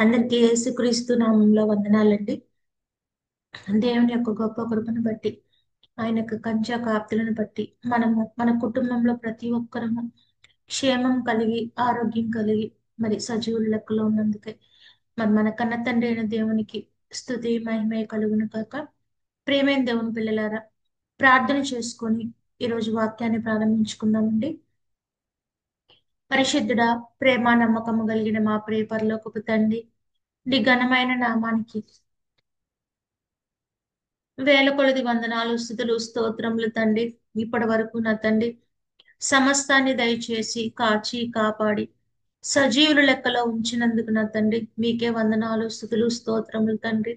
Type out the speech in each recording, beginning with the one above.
అందరికీ యేసుక్రీస్తు నామంలో వందనాలండి. దేవుని యొక్క గొప్ప కృపను బట్టి, ఆయన యొక్క కంచె కాపుదలను బట్టి మన కుటుంబంలో ప్రతి ఒక్కరము క్షేమం కలిగి, ఆరోగ్యం కలిగి, మరి సజీవుల లెక్కలో ఉన్నందుకే మన కన్న తండ్రి అయిన దేవునికి స్తుతి మహిమ కలుగును కాక. ప్రేమైన దేవుని పిల్లలారా, ప్రార్థన చేసుకొని ఈరోజు వాక్యాన్ని ప్రారంభించుకుందామండి. పరిశుద్ధుడా, ప్రేమ నమ్మకము కలిగిన మా ప్రియ పరలోకపు తండ్రి, నీ ఘనమైన నామానికి వేల కొలది వందనాలు, స్తుతులు, స్తోత్రములు తండ్రి. ఇప్పటి వరకు నా తండ్రి సమస్తాన్ని దయచేసి కాచి కాపాడి సజీవుల లెక్కలో ఉంచినందుకు నా తండ్రి మీకే వందనాలు, స్తుతులు, స్తోత్రములు తండ్రి.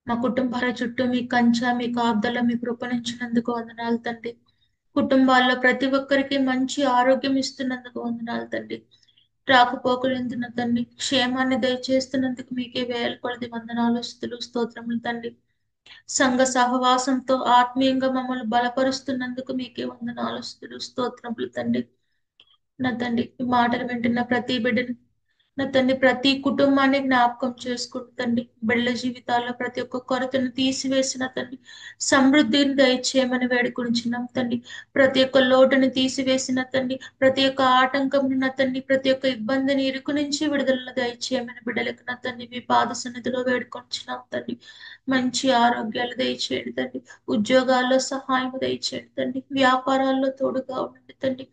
మా కుటుంబాల చుట్టూ మీ కంచ, మీ కాపుదల, మీ కృపణించినందుకు వందనాలు తండ్రి. కుటుంబాల్లో ప్రతి ఒక్కరికి మంచి ఆరోగ్యం ఇస్తున్నందుకు వందనాలు తండ్రి. రాకపోకలందున తండ్రి క్షేమాన్ని దయచేస్తున్నందుకు మీకే వేల కొలది వందనాలు, స్తుతులు, స్తోత్రములు తండ్రి. సంఘ సహవాసంతో ఆత్మీయంగా మమ్మల్ని బలపరుస్తున్నందుకు మీకే వందనాలు, స్తుతులు, స్తోత్రములు తండ్రి. నా తండ్రి ఈ మాటలు వింటున్న ప్రతి బిడ్డని, నా తండ్రి ప్రతి కుటుంబాన్ని జ్ఞాపకం చేసుకుంటూ తండ్రి బిడ్డల జీవితాల్లో ప్రతి ఒక్క కొరతను తీసివేసిన తండ్రి సమృద్ధిని దయచేయమని వేడుకొనిచున్నాం తండ్రి. ప్రతి ఒక్క లోటుని తీసివేసిన తండ్రి, ప్రతి ఒక్క ఆటంకం నా తండ్రి, ప్రతి ఒక్క ఇబ్బందిని ఇరుకు నుంచి విడుదలను దయచేయమని బిడ్డలకు నా తండ్రి మీ పాద సన్నిధిలో వేడుకొనిచున్నాం తండ్రి. మంచి ఆరోగ్యాలు దయచేయండి తండ్రి. ఉద్యోగాల్లో సహాయం దయచేయండి తండ్రి. వ్యాపారాల్లో తోడుగా ఉండండి తండ్రి.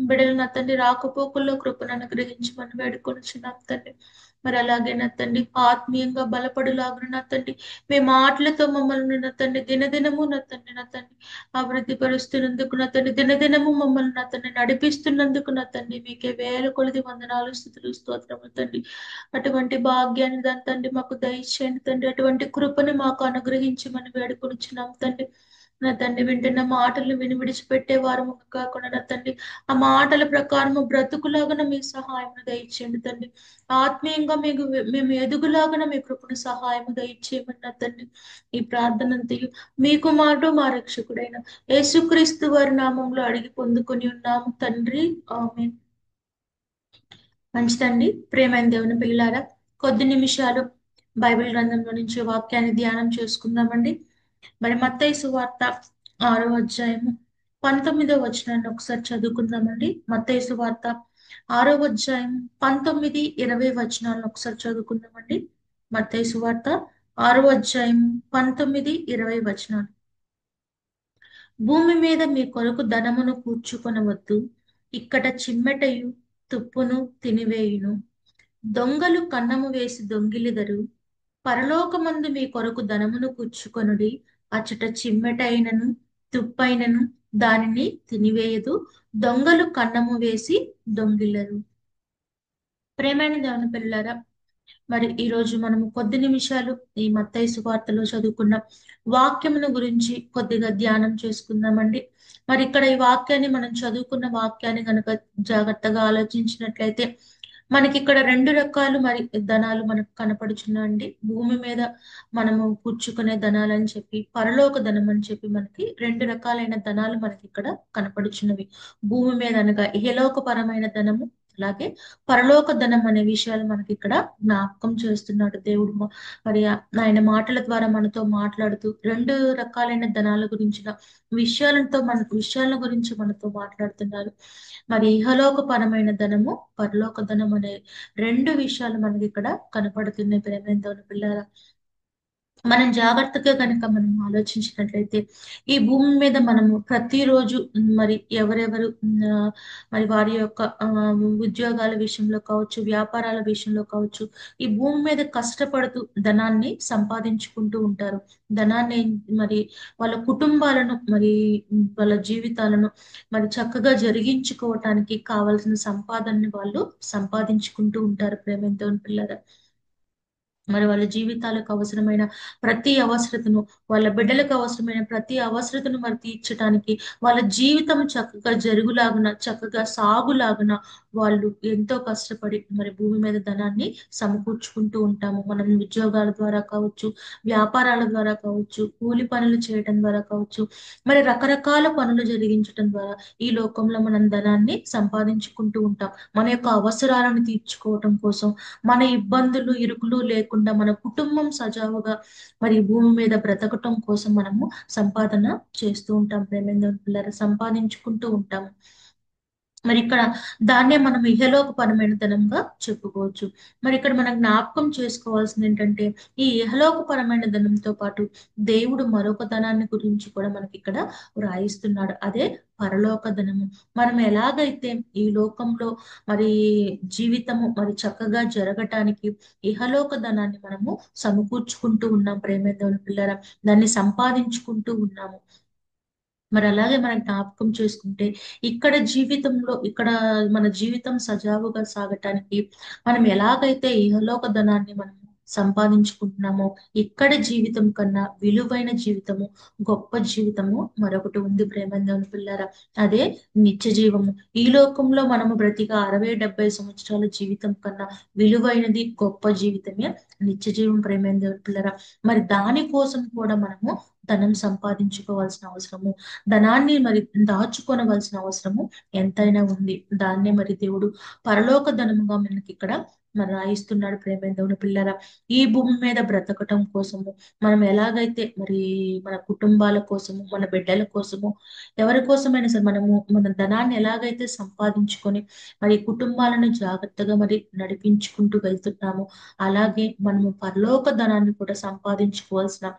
బిడ్డలు నా తండ్రి రాకపోకల్లో కృపను అనుగ్రహించమని వేడుకొనిచున్నాం తండ్రి. మరి అలాగే నా తండ్రి ఆత్మీయంగా బలపడులాగున నా తండ్రి మీ మాటలతో మమ్మల్ని నా తండ్రి దినదినము నా తండ్రి అభివృద్ధి పరుస్తున్నందుకు నా తండ్రి దినదినము మమ్మల్ని నా తండ్రి నడిపిస్తున్నందుకు నా తండ్రి మీకే వేల కొలది వందనాలు, స్తుతులు, స్తోత్రములు తండ్రి. అటువంటి భాగ్యాన్ని దాని తండ్రి మాకు దయచేయండి తండ్రి. అటువంటి కృపను మాకు అనుగ్రహించమని వేడుకొనిచున్నాం తండ్రి. నా తండ్రి వింటున్న మాటలు విని విడిచిపెట్టే వారు కాకుండా నా తండ్రి ఆ మాటల ప్రకారము బ్రతుకులాగా మీ సహాయం దయచేయండి తండ్రి. ఆత్మీయంగా మేము ఎదుగులాగా మీ కృపను సహాయం దయచేయమని నా తండ్రి ఈ ప్రార్థన అంతయు మీ కుమారుడు మా రక్షకుడైన యేసుక్రీస్తు వారి నామంలో అడిగి పొందుకొని ఉన్నాము తండ్రి, ఆమేన్. మంచిదండి. ప్రేమైన దేవుని పిల్లారా, కొద్ది నిమిషాలు బైబిల్ గ్రంథంలో నుంచి వాక్యాన్ని ధ్యానం చేసుకుందామండి. మరి మత్తయి సువార్త 6వ అధ్యాయము 19వ వచనాన్ని ఒకసారి చదువుకుందామండి. మత్తయి సువార్త 6వ అధ్యాయం 19, 20 వచనాలను ఒకసారి చదువుకుందామండి. మత్తయి సువార్త 6వ అధ్యాయం 19, 20 వచనాలు. భూమి మీద మీ కొరకు ధనమును కూర్చుకొనవద్దు, ఇక్కడ చిమ్మెటయు తుప్పును తినివేయును, దొంగలు కన్నము వేసి దొంగిలిదరు. పరలోకమందు మీ కొరకు ధనమును కూర్చుకొనుడి, అచ్చట చిమ్మెటైనను తుప్పైనను దానిని తినివేయదు, దొంగలు కన్నము వేసి దొంగిల్లరు. ప్రేమైన దేవుని పిల్లారా, మరి ఈ రోజు మనము కొద్ది నిమిషాలు ఈ మత్తయి సువార్తలో చదువుకున్న వాక్యమును గురించి కొద్దిగా ధ్యానం చేసుకుందామండి. మరి ఇక్కడ ఈ వాక్యాన్ని మనం చదువుకున్న వాక్యాన్ని కనుక జాగ్రత్తగా ఆలోచించినట్లయితే మనకి ఇక్కడ రెండు రకాలు మరి ధనాలు మనకు కనపడుచున్నాయండి. భూమి మీద మనము కూర్చుకునే ధనాలు అని చెప్పి, పరలోక ధనం అని చెప్పి మనకి రెండు రకాలైన ధనాలు మనకి ఇక్కడ కనపడుచున్నవి. భూమి మీద అనగా ఇహలోకపరమైన ధనము, అలాగే పరలోక ధనం అనే విషయాలు మనకి ఇక్కడ జ్ఞాపకం చేస్తున్నాడు దేవుడు. మరి ఆయన మాటల ద్వారా మనతో మాట్లాడుతూ రెండు రకాలైన ధనాల గురించిన విషయాల గురించి మనతో మాట్లాడుతున్నారు. మరి ఇహలోకపరమైన ధనము, పరలోక ధనం అనే రెండు విషయాలు మనకి ఇక్కడ కనపడుతున్నాయి. ప్రేమ పిల్లల, మనం జాగ్రత్తగా కనుక మనం ఆలోచించినట్లయితే ఈ భూమి మీద మనము ప్రతిరోజు మరి ఎవరెవరు మరి వారి యొక్క ఉద్యోగాల విషయంలో కావచ్చు, వ్యాపారాల విషయంలో కావచ్చు, ఈ భూమి మీద కష్టపడుతూ ధనాన్ని సంపాదించుకుంటూ ఉంటారు. ధనాన్ని మరి వాళ్ళ కుటుంబాలను మరి వాళ్ళ జీవితాలను మరి చక్కగా జరిగించుకోవటానికి కావాల్సిన సంపాదనని వాళ్ళు సంపాదించుకుంటూ ఉంటారు. ప్రేమ పిల్లల, మరి వాళ్ళ జీవితాలకు అవసరమైన ప్రతి అవసరతను, వాళ్ళ బిడ్డలకు అవసరమైన ప్రతి అవసరతను మరి తీర్చడానికి, వాళ్ళ జీవితం చక్కగా జరుగులాగున, చక్కగా సాగులాగున వాళ్ళు ఎంతో కష్టపడి మరి భూమి మీద ధనాన్ని సమకూర్చుకుంటూ ఉంటాము. మనం ఉద్యోగాల ద్వారా కావచ్చు, వ్యాపారాల ద్వారా కావచ్చు, కూలి పనులు చేయటం ద్వారా కావచ్చు, మరి రకరకాల పనులు జరిగించటం ద్వారా ఈ లోకంలో మనం ధనాన్ని సంపాదించుకుంటూ ఉంటాం. మన యొక్క అవసరాలను తీర్చుకోవటం కోసం, మన ఇబ్బందులు, ఇరుకులు లేకుండా మన కుటుంబం సజావుగా మరి ఈ భూమి మీద బ్రతకటం కోసం మనము సంపాదన చేస్తూ ఉంటాం. ప్రేమేంద్ర పిల్లలు సంపాదించుకుంటూ ఉంటాము. మరి ఇక్కడ దాన్నే మనం ఇహలోకపరమైన ధనంగా చెప్పుకోవచ్చు. మరి ఇక్కడ మనం జ్ఞాపకం చేసుకోవాల్సింది ఏంటంటే, ఈ ఇహలోకపరమైన ధనంతో పాటు దేవుడు మరొక ధనాన్ని గురించి కూడా మనకి ఇక్కడ వ్రాయిస్తున్నాడు. అదే పరలోక ధనము. మనం ఎలాగైతే ఈ లోకంలో మరి జీవితము మరి చక్కగా జరగటానికి ఇహలోక ధనాన్ని మనము సమకూర్చుకుంటూ ఉన్నాం ప్రేమేంద్రుని పిల్లరా, దాన్ని సంపాదించుకుంటూ ఉన్నాము. మరి అలాగే మనం జ్ఞాపకం చేసుకుంటే ఇక్కడ జీవితంలో ఇక్కడ మన జీవితం సజావుగా సాగటానికి మనం ఎలాగైతే ఇహలోక ధనాన్ని మనం సంపాదించుకుంటున్నామో, ఇక్కడ జీవితం కన్నా విలువైన జీవితము, గొప్ప జీవితము మరొకటి ఉంది ప్రేమందేవుని పిల్లారా. అదే నిత్య జీవము. ఈ లోకంలో మనము బ్రతిక 60-70 సంవత్సరాల జీవితం కన్నా విలువైనది, గొప్ప జీవితమే నిత్య జీవం ప్రేమందేవుని పిల్లరా. మరి దాని కోసం కూడా మనము ధనం సంపాదించుకోవాల్సిన అవసరము, ధనాన్ని మరి దాచుకోనవలసిన అవసరము ఎంతైనా ఉంది. దాన్నే మరి దేవుడు పరలోక ధనముగా మనకి ఇక్కడ మరి రాయిస్తున్నాడు ప్రేమేంద్రుని పిల్లరా. ఈ భూమి మీద బ్రతకటం కోసము మనం ఎలాగైతే మరి మన కుటుంబాల కోసము, మన బిడ్డల కోసము, ఎవరి కోసమైనా సరే మనము మన ధనాన్ని ఎలాగైతే సంపాదించుకొని మరి కుటుంబాలను జాగ్రత్తగా మరి నడిపించుకుంటూ వెళ్తున్నాము, అలాగే మనము పరలోక ధనాన్ని కూడా సంపాదించుకోవాల్సిన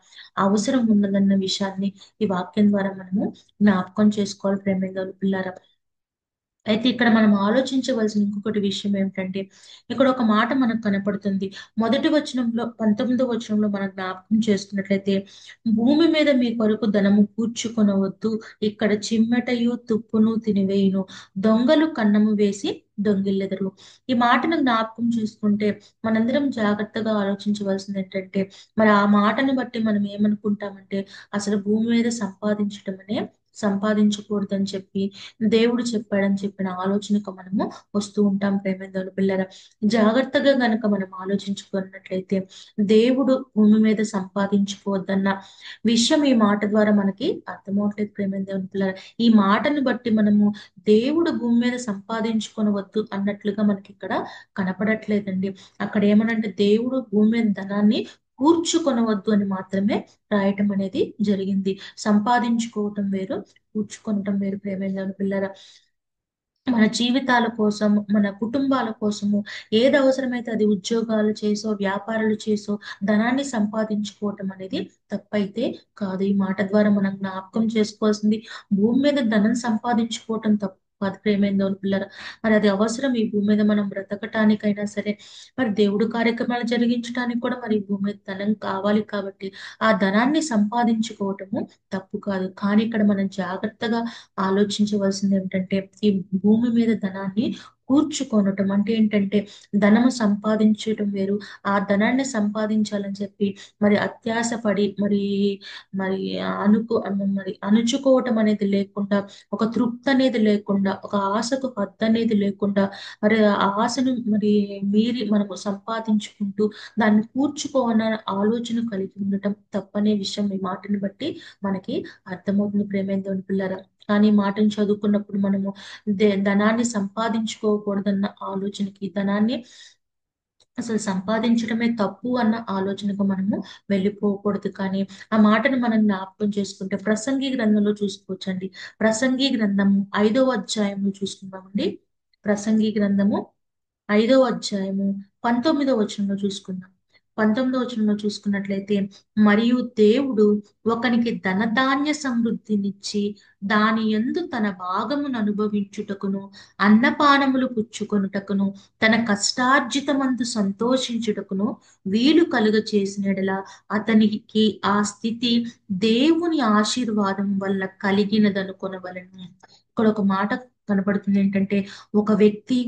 అవసరం ఉన్నదన్న విషయాన్ని ఈ వాక్యం ద్వారా మనము జ్ఞాపకం చేసుకోవాలి ప్రేమేంద్రుని పిల్లారా. అయితే ఇక్కడ మనం ఆలోచించవలసిన ఇంకొకటి విషయం ఏమిటంటే, ఇక్కడ ఒక మాట మనకు కనపడుతుంది. మొదటి వచనంలో 19వ వచనంలో మనం జ్ఞాపకం చేసుకున్నట్లయితే, భూమి మీద మీ కొరకు ధనము కూర్చుకొనవద్దు, ఇక్కడ చిమ్మటయు తుప్పును తినివేయును, దొంగలు కన్నము వేసి దొంగిల్లెదరు. ఈ మాటను జ్ఞాపకం చేసుకుంటే మనందరం జాగ్రత్తగా ఆలోచించవలసింది ఏంటంటే, మరి ఆ మాటను బట్టి మనం ఏమనుకుంటామంటే, అసలు భూమి మీద సంపాదించకూడదని చెప్పి దేవుడు చెప్పాడని చెప్పిన ఆలోచనకు మనము వస్తూ ఉంటాం ప్రేమేంద్రుని పిల్లరా. జాగ్రత్తగా గనక మనం ఆలోచించుకున్నట్లయితే దేవుడు భూమి మీద సంపాదించుకోవద్దన్న విషయం ఈ మాట ద్వారా మనకి అర్థమవట్లేదు ప్రేమేంద్రుని పిల్లరా. ఈ మాటను బట్టి మనము దేవుడు భూమి మీద సంపాదించుకొనవద్దు అన్నట్లుగా మనకి ఇక్కడ కనపడట్లేదండి. అక్కడ ఏమనంటే దేవుడు భూమి మీద ధనాన్ని కూర్చుకొనవద్దు అని మాత్రమే రాయటం అనేది జరిగింది. సంపాదించుకోవటం వేరు, కూర్చుకొనటం వేరు ప్రేమేంద్రుని పిల్లరా. మన జీవితాల కోసం, మన కుటుంబాల కోసము ఏది అవసరమైతే అది ఉద్యోగాలు చేసో, వ్యాపారాలు చేసో ధనాన్ని సంపాదించుకోవటం అనేది తప్పైతే కాదు. ఈ మాట ద్వారా మనం జ్ఞాపకం చేసుకోవాల్సింది, భూమి మీద ధనం సంపాదించుకోవటం తప్పు కాదు ప్రేమేంద్రుని పిల్లరా. మరి అది అవసరం ఈ భూమి మీద మనం బ్రతకటానికైనా సరే, మరి దేవుడు కార్యక్రమాలు జరిగించడానికి కూడా మరి ఈ భూమి మీద ధనం కావాలి కాబట్టి ఆ ధనాన్ని సంపాదించుకోవటము తప్పు కాదు. కానీ ఇక్కడ మనం జాగ్రత్తగా ఆలోచించవలసింది ఏమిటంటే, ఈ భూమి మీద ధనాన్ని కూర్చుకొనటం అంటే ఏంటంటే, ధనము సంపాదించటం వేరు, ఆ ధనాన్ని సంపాదించాలని చెప్పి మరి అత్యాశ పడి మరి మరి మరి అణుచుకోవటం అనేది లేకుండా, ఒక తృప్తి అనేది లేకుండా, ఒక ఆశకు హద్దు అనేది లేకుండా, మరి ఆ ఆశను మరి మీరి మనము సంపాదించుకుంటూ దాన్ని కూర్చుకోవాలన్న ఆలోచన కలిగి ఉండటం తప్పనే విషయం ఈ మాటని బట్టి మనకి అర్థమవుతుంది ప్రేమేంద్రుని పిల్లరా. కానీ ఈ మాటను చదువుకున్నప్పుడు మనము ధనాన్ని సంపాదించుకోకూడదన్న ఆలోచనకి, ధనాన్ని అసలు సంపాదించడమే తప్పు అన్న ఆలోచనకు మనము వెళ్ళిపోకూడదు. కానీ ఆ మాటను మనం జ్ఞాపకం చేసుకుంటే ప్రసంగి గ్రంథంలో చూసుకోవచ్చండి. ప్రసంగి గ్రంథము 5వ అధ్యాయంలో చూసుకుందామండి. ప్రసంగి గ్రంథము 5వ అధ్యాయము 19వ వచనంలో చూసుకుందాం. 19వ వచనంలో చూసుకున్నట్లయితే, మరియు దేవుడు ఒకనికి ధనధాన్య సమృద్ధినిచ్చి దాని యందు తన భాగమును అనుభవించుటకును, అన్నపానములు పుచ్చుకొనుటకును, తన కష్టార్జితమందు సంతోషించుటకును వీలు కలుగ చేసినడలా అతనికి ఆ స్థితి దేవుని ఆశీర్వాదం వల్ల కలిగినదనుకొనవలెను. ఇక్కడ ఒక మాట కనపడుతుంది ఏంటంటే, ఒక వ్యక్తి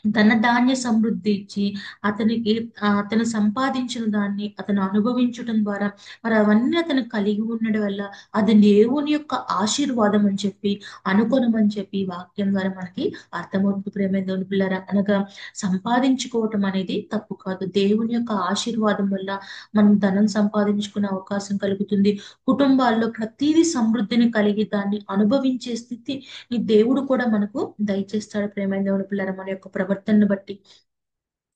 ధనధాన్య సమృద్ధి ఇచ్చి అతనికి అతను సంపాదించిన దాన్ని అతను అనుభవించడం ద్వారా మరి అవన్నీ అతను కలిగి ఉండడం వల్ల అది దేవుని యొక్క ఆశీర్వాదం అని చెప్పి అనుకొనమని చెప్పి ఈ వాక్యం ద్వారా మనకి అర్థమవుతుంది. ప్రేమ దేవుని పిల్లరా, అనగా సంపాదించుకోవటం అనేది తప్పు కాదు. దేవుని యొక్క ఆశీర్వాదం వల్ల మనం ధనం సంపాదించుకునే అవకాశం కలుగుతుంది. కుటుంబాల్లో ప్రతిదీ సమృద్ధిని కలిగి దాన్ని అనుభవించే స్థితి ఈ దేవుడు కూడా మనకు దయచేస్తాడు. ప్రేమ దేవుని పిల్లరా, మన యొక్క ప్రవర్తనను బట్టి,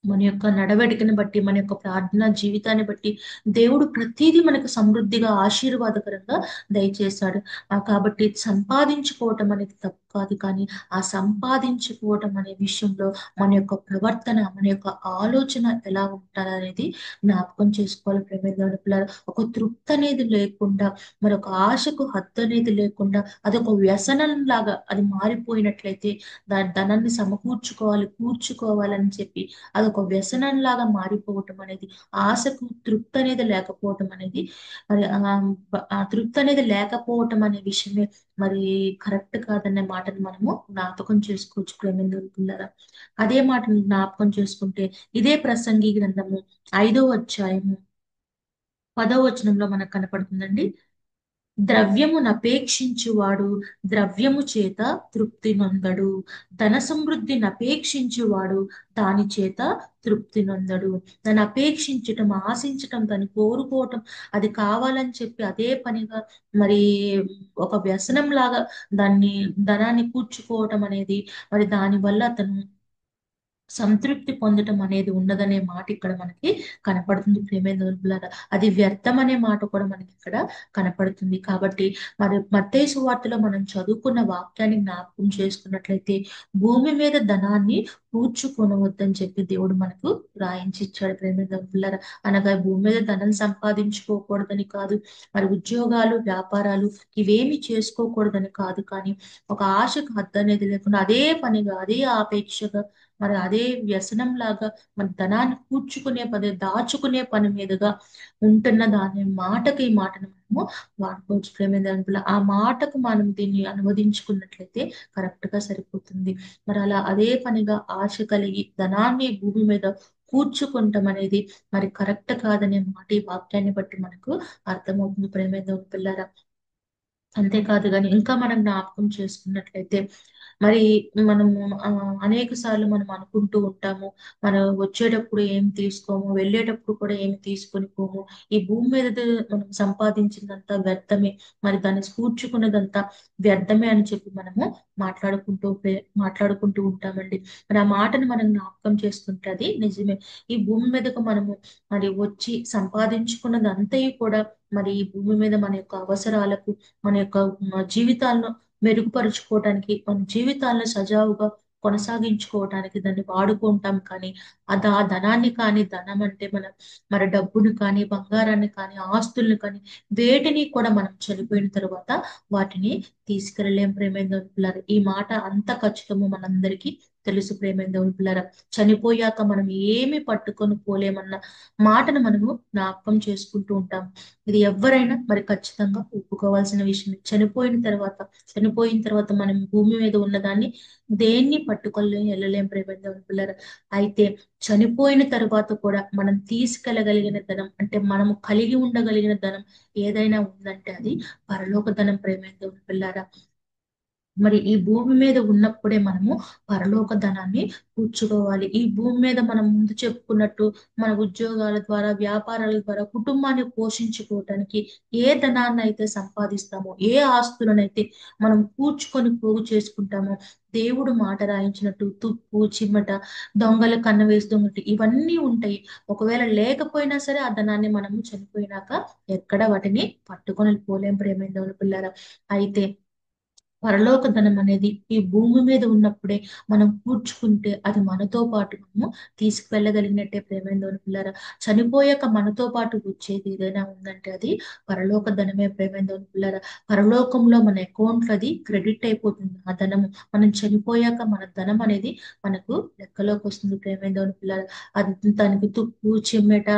మన యొక్క నడవడికను బట్టి, మన యొక్క ప్రార్థనా జీవితాన్ని బట్టి దేవుడు ప్రతిదీ మనకు సమృద్ధిగా ఆశీర్వాదకరంగా దయచేశాడు. కాబట్టి సంపాదించుకోవటం అనేది తప్పు కాదు, కానీ ఆ సంపాదించుకోవటం అనే విషయంలో మన యొక్క ప్రవర్తన, మన యొక్క ఆలోచన ఎలా ఉండాలనేది జ్ఞాపకం చేసుకోవాలి. ప్రేమ పిల్లలు, ఒక తృప్తి అనేది లేకుండా, మరొక ఆశకు హద్దు అనేది లేకుండా, అదొక వ్యసనం లాగా అది మారిపోయినట్లయితే, దాని ధనాన్ని సమకూర్చుకోవాలి, కూర్చుకోవాలని చెప్పి అదొక వ్యసనం లాగా మారిపోవటం అనేది, ఆశకు తృప్తి అనేది లేకపోవటం అనేది, మరి ఆ తృప్తి అనేది లేకపోవటం అనే విషయమే మరి కరెక్ట్ కాదనే మాటను మనము జ్ఞాపకం చేసుకోవచ్చు. ప్రేమిందుకున్నారా, అదే మాటను జ్ఞాపకం చేసుకుంటే ఇదే ప్రసంగి గ్రంథము 5వ అధ్యాయము 10వ వచనంలో మనకు కనపడుతుందండి. ద్రవ్యమునపేక్షించువాడు ద్రవ్యము చేత తృప్తి నొందడు, ధన సమృద్ధిని అపేక్షించువాడు దాని చేత తృప్తి నొందడు. దాన్ని అపేక్షించటం, ఆశించటం, దాన్ని కోరుకోవటం, అది కావాలని చెప్పి అదే పనిగా మరి ఒక వ్యసనం లాగా దాన్ని, ధనాన్ని కూర్చుకోవటం అనేది, మరి దాని వల్ల అతను సంతృప్తి పొందటం అనేది ఉన్నదనే మాట ఇక్కడ మనకి కనపడుతుంది. ప్రేమేంద్రులారా, అది వ్యర్థం అనే మాట కూడా మనకి ఇక్కడ కనపడుతుంది. కాబట్టి మరి మత్తయి సువార్తలో మనం చదువుకున్న వాక్యాన్ని జ్ఞాపకం చేసుకున్నట్లయితే, భూమి మీద ధనాన్ని కూర్చుకొనవద్దని చెప్పి దేవుడు మనకు రాయించి ఇచ్చాడు. ప్రేమేంద్రులారా, అనగా భూమి మీద ధనం సంపాదించుకోకూడదని కాదు, మరి ఉద్యోగాలు, వ్యాపారాలు ఇవేమి చేసుకోకూడదని కాదు, కానీ ఒక ఆశకు హద్దు అనేది లేకుండా అదే పనిగా, అదే ఆపేక్షగా, మరి అదే వ్యసనం లాగా మన ధనాన్ని కూర్చుకునే పని, దాచుకునే పని మీదుగా ఉంటున్న దాని మాటకి ఈ మాటను మనము వాడుకోవచ్చు. ప్రేమేంద్ర, ఆ మాటకు మనం దీన్ని అనువదించుకున్నట్లయితే కరెక్ట్ గా సరిపోతుంది. మరి అలా అదే పనిగా ఆశ కలిగి ధనాన్ని భూమి మీద కూర్చుకుంటాం అనేది మరి కరెక్ట్ కాదనే మాట ఈ వాక్యాన్ని బట్టి మనకు అర్థమవుతుంది. ప్రేమేంద్ర పిల్లరా, అంతేకాదు కానీ ఇంకా మనం జ్ఞాపకం చేసుకున్నట్లయితే, మరి మనము అనేక సార్లు మనం అనుకుంటూ ఉంటాము, మనం వచ్చేటప్పుడు ఏం తీసుకోము, వెళ్ళేటప్పుడు కూడా ఏమి తీసుకొని పోము, ఈ భూమి మీద మనం సంపాదించిందంతా వ్యర్థమే, మరి దాన్ని కూర్చుకున్నదంతా వ్యర్థమే అని చెప్పి మనము మాట్లాడుకుంటూ ఉంటామండి. మరి ఆ మాటను మనం జ్ఞాపకం చేసుకుంటే అది నిజమే. ఈ భూమి మీదకు మనము మరి వచ్చి సంపాదించుకున్నది అంతయు కూడా మరి ఈ భూమి మీద మన యొక్క అవసరాలకు, మన యొక్క జీవితాలను మెరుగుపరుచుకోవడానికి, మన జీవితాలను సజావుగా కొనసాగించుకోవడానికి దాన్ని వాడుకుంటాం. కానీ అది ఆ ధనాన్ని కానీ, ధనం అంటే మన డబ్బును కానీ, బంగారాన్ని కానీ, ఆస్తుల్ని కానీ, వేటిని కూడా మనం చనిపోయిన తర్వాత వాటిని తీసుకెళ్ళలేం. ప్రేమేంద్ర పిల్లలు, ఈ మాట అంత ఖచ్చితము మనందరికీ తెలుసు. ప్రేమేంద్ర పిల్లల, చనిపోయాక మనం ఏమి పట్టుకొని పోలేమన్న మాటను మనము జ్ఞాపకం చేసుకుంటూ ఉంటాం. ఇది ఎవరైనా మరి ఖచ్చితంగా ఒప్పుకోవాల్సిన విషయం. చనిపోయిన తర్వాత మనం భూమి మీద ఉన్నదాన్ని దేన్ని పట్టుకొని వెళ్ళలేం. ప్రేమ పిల్లర, అయితే చనిపోయిన తర్వాత కూడా మనం తీసుకెళ్ళగలిగిన ధనం, అంటే మనము కలిగి ఉండగలిగిన ధనం ఏదైనా ఉందంటే అది పరలోక ధనం. ప్రేమ పిల్లారా, మరి ఈ భూమి మీద ఉన్నప్పుడే మనము పరలోక ధనాన్ని కూర్చుకోవాలి. ఈ భూమి మీద మనం ముందు చెప్పుకున్నట్టు మన ఉద్యోగాల ద్వారా, వ్యాపారాల ద్వారా కుటుంబాన్ని పోషించుకోవటానికి ఏ ధనాన్ని అయితే సంపాదిస్తామో, ఏ ఆస్తులనైతే మనం కూర్చుకొని పోగు చేసుకుంటామో, దేవుడు మాట రాయించినట్టు తుప్పు, చిమ్మట, దొంగల కన్న వేసి దొంగటి ఇవన్నీ ఉంటాయి. ఒకవేళ లేకపోయినా సరే ఆ ధనాన్ని మనము చనిపోయినాక ఎక్కడ వాటిని పట్టుకొని పోలేం. ప్రేమైందవులు పిల్లరా, అయితే పరలోక ధనం అనేది ఈ భూమి మీద ఉన్నప్పుడే మనం కూర్చుకుంటే అది మనతో పాటు మనము తీసుకువెళ్ళగలిగినట్టే. ప్రేమేందోని పిల్లరా, చనిపోయాక మనతో పాటు వచ్చేది ఏదైనా ఉందంటే అది పరలోక ధనమే. ప్రేమేందోని పిల్లరా, పరలోకంలో మన అకౌంట్ అది క్రెడిట్ అయిపోతుంది. ఆ ధనము మనం చనిపోయాక మన ధనం అనేది మనకు లెక్కలోకి వస్తుంది. ప్రేమేందోని పిల్లరా, అది దానికి తుప్పు, చిమ్మెట,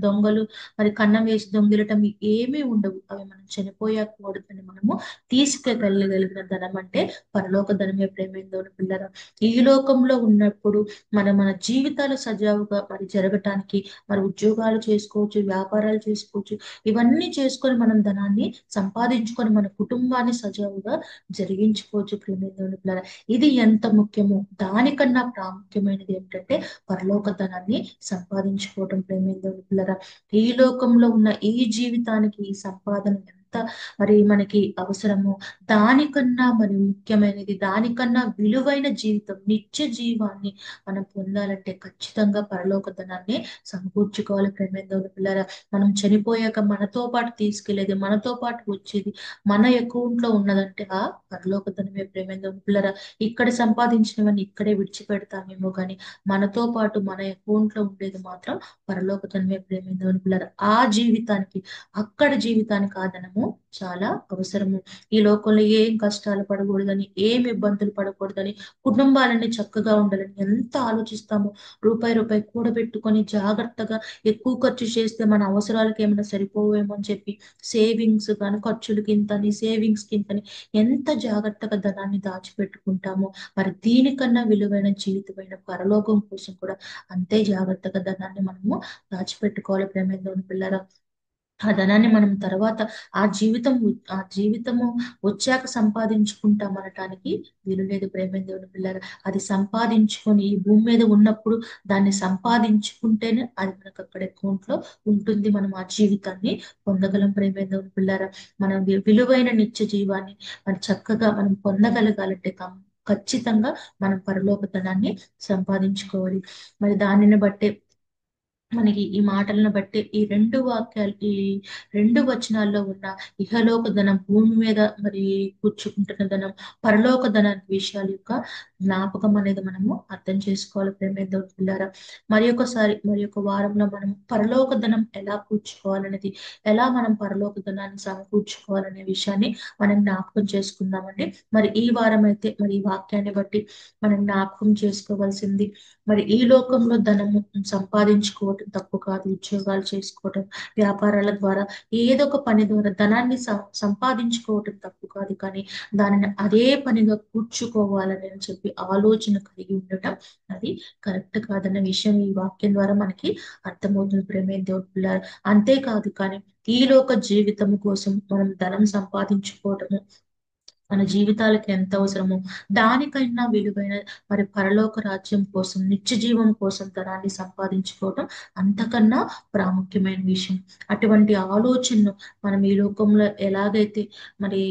దొంగలు మరి కన్నం వేసి దొంగిలటం ఏమీ ఉండవు. అవి మనం చనిపోయాక కూడా దాన్ని మనము తీసుకెళ్ళ వెళ్ళగలిగిన ధనం అంటే పరలోక ధనమే ప్రేమేందో పిల్లరా. ఈ లోకంలో ఉన్నప్పుడు మన జీవితాలు సజావుగా మరి జరగటానికి మరి ఉద్యోగాలు చేసుకోవచ్చు, వ్యాపారాలు చేసుకోవచ్చు, ఇవన్నీ చేసుకొని మనం ధనాన్ని సంపాదించుకొని మన కుటుంబాన్ని సజావుగా జరిగించుకోవచ్చు ప్రేమేందో పిల్లరా. ఇది ఎంత ముఖ్యమో దానికన్నా ప్రాముఖ్యమైనది ఏమిటంటే పరలోక ధనాన్ని సంపాదించుకోవటం ప్రేమేందో పిల్లరా. ఈ లోకంలో ఉన్న ఈ జీవితానికి ఈ సంపాదన ఎంత మరి మనకి అవసరమో దానికన్నా మరి ముఖ్యమైనది, దానికన్నా విలువైన జీవితం, నిత్య జీవాన్ని మనం పొందాలంటే ఖచ్చితంగా పరలోక ధనాన్ని సమకూర్చుకోవాలి ప్రేమేందో పిల్లరా. మనం చనిపోయాక మనతో పాటు తీసుకెళ్లేది, మనతో పాటు వచ్చేది, మన అకౌంట్ లో ఉన్నదంటే ఆ పరలోక ధనమే ప్రేమేందో పిల్లరా. ఇక్కడ సంపాదించినవన్నీ ఇక్కడే విడిచిపెడతామేమో కానీ మనతో పాటు మన అకౌంట్ లో ఉండేది మాత్రం పరలోక ధనమే ప్రేమేందో పిల్లరా. ఆ జీవితానికి, అక్కడ జీవితానికి ఆ ధనము చాలా అవసరము. ఈ లోకంలో ఏం కష్టాలు పడకూడదని, ఏం ఇబ్బందులు పడకూడదని, కుటుంబాలన్నీ చక్కగా ఉండాలని ఎంత ఆలోచిస్తామో, రూపాయి రూపాయి కూడబెట్టుకొని జాగ్రత్తగా ఎక్కువ ఖర్చు చేస్తే మన అవసరాలకు ఏమైనా సరిపోవేమో అని చెప్పి సేవింగ్స్ కానీ ఖర్చులకి ఇంతని, సేవింగ్స్ కి ఇంతని ఎంత జాగ్రత్తగా ధనాన్ని దాచిపెట్టుకుంటామో మరి దీనికన్నా విలువైన జీవితమైన పరలోకం కోసం కూడా అంతే జాగ్రత్తగా ధనాన్ని మనము దాచిపెట్టుకోవాలి ప్రేమేందో పిల్లరా. ఆ ధనాన్ని మనం తర్వాత ఆ జీవితము వచ్చాక సంపాదించుకుంటాం అనటానికి వీలు లేదు ప్రేమేందేవుని పిల్లలు. అది సంపాదించుకొని ఈ భూమి మీద ఉన్నప్పుడు దాన్ని సంపాదించుకుంటేనే అది మనకు అక్కడ అకౌంట్ లో ఉంటుంది. మనం ఆ జీవితాన్ని పొందగలం ప్రేమేందేవుని పిల్లరా. మనం విలువైన నిత్య జీవాన్ని మరి చక్కగా మనం పొందగలగాలంటే ఖచ్చితంగా మనం పరలోక ధనాన్ని సంపాదించుకోవాలి. మరి దానిని బట్టే మనకి ఈ మాటలను బట్టి ఈ రెండు వచనాల్లో ఉన్న ఇహలోక ధనం, భూమి మీద మరి కూర్చుకుంటున్న ధనం, పరలోక ధనం విషయాల యొక్క జ్ఞాపకం అనేది మనము అర్థం చేసుకోవాలి ప్రేమేందో పిల్లారా. మరి ఒక వారంలో మనం పరలోక ధనం ఎలా కూర్చుకోవాలనేది, ఎలా మనం పరలోక ధనాన్ని సమకూర్చుకోవాలనే విషయాన్ని మనం జ్ఞాపకం చేసుకుందామండి. మరి ఈ వారం అయితే మరి ఈ వాక్యాన్ని బట్టి మనం జ్ఞాపకం చేసుకోవాల్సింది, మరి ఈ లోకంలో ధనము సంపాదించుకోవటం తప్పు కాదు. ఉద్యోగాలు చేసుకోవటం, వ్యాపారాల ద్వారా ఏదో ఒక పని ద్వారా ధనాన్ని సంపాదించుకోవటం తప్పు కాదు. కానీ దానిని అదే పనిగా కూర్చుకోవాలని చెప్పి ఆలోచన కలిగి ఉండటం అది కరెక్ట్ కాదన్న విషయం ఈ వాక్యం ద్వారా మనకి అర్థమవుతుంది ప్రేమే దేవుడు పిల్లలు. అంతేకాదు కానీ ఈ లోక జీవితం కోసం మనం ధనం సంపాదించుకోవటము మన జీవితాలకు ఎంత అవసరమో దానికైనా విలువైన మరి పరలోక రాజ్యం కోసం, నిత్య జీవం కోసం ధనాన్ని సంపాదించుకోవడం అంతకన్నా ప్రాముఖ్యమైన విషయం. అటువంటి ఆలోచనను మనం ఈ లోకంలో ఎలాగైతే మరి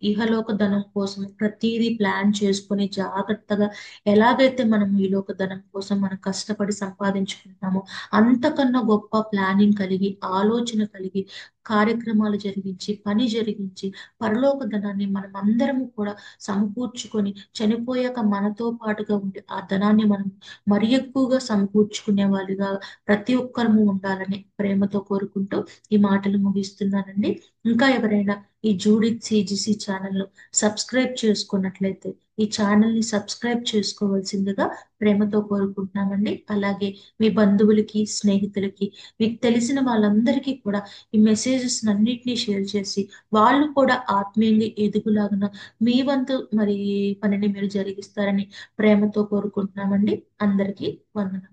ఇహలోక ధనం కోసం ప్రతిదీ ప్లాన్ చేసుకొని జాగ్రత్తగా ఎలాగైతే మనం ఈ లోక ధనం కోసం మనం కష్టపడి సంపాదించుకుంటామో అంతకన్నా గొప్ప ప్లానింగ్ కలిగి, ఆలోచన కలిగి, కార్యక్రమాలు జరిగించి, పని జరిగించి పరలోక ధనాన్ని మనం అందరము కూడా సమకూర్చుకొని చనిపోయాక మనతో పాటుగా ఉండి ఆ ధనాన్ని మనం మరి ఎక్కువగా సమకూర్చుకునే వాళ్ళుగా ప్రతి ఒక్కరము ఉండాలని ప్రేమతో కోరుకుంటూ ఈ మాటలు ముగిస్తున్నానండి. ఇంకా ఎవరైనా ఈ జూడిత్ సిజిసి ఛానల్ సబ్స్క్రైబ్ చేసుకున్నట్లయితే ఈ ఛానల్ ని సబ్స్క్రైబ్ చేసుకోవాల్సిందిగా ప్రేమతో కోరుకుంటున్నామండి. అలాగే మీ బంధువులకి, స్నేహితులకి, మీకు తెలిసిన వాళ్ళందరికీ కూడా ఈ మెసేజెస్ అన్నిటినీ షేర్ చేసి వాళ్ళు కూడా ఆత్మీయంగా ఎదుగులాగున మీ వంతు మరి పనిని మీరు జరిగిస్తారని ప్రేమతో కోరుకుంటున్నామండి. అందరికీ వందనం.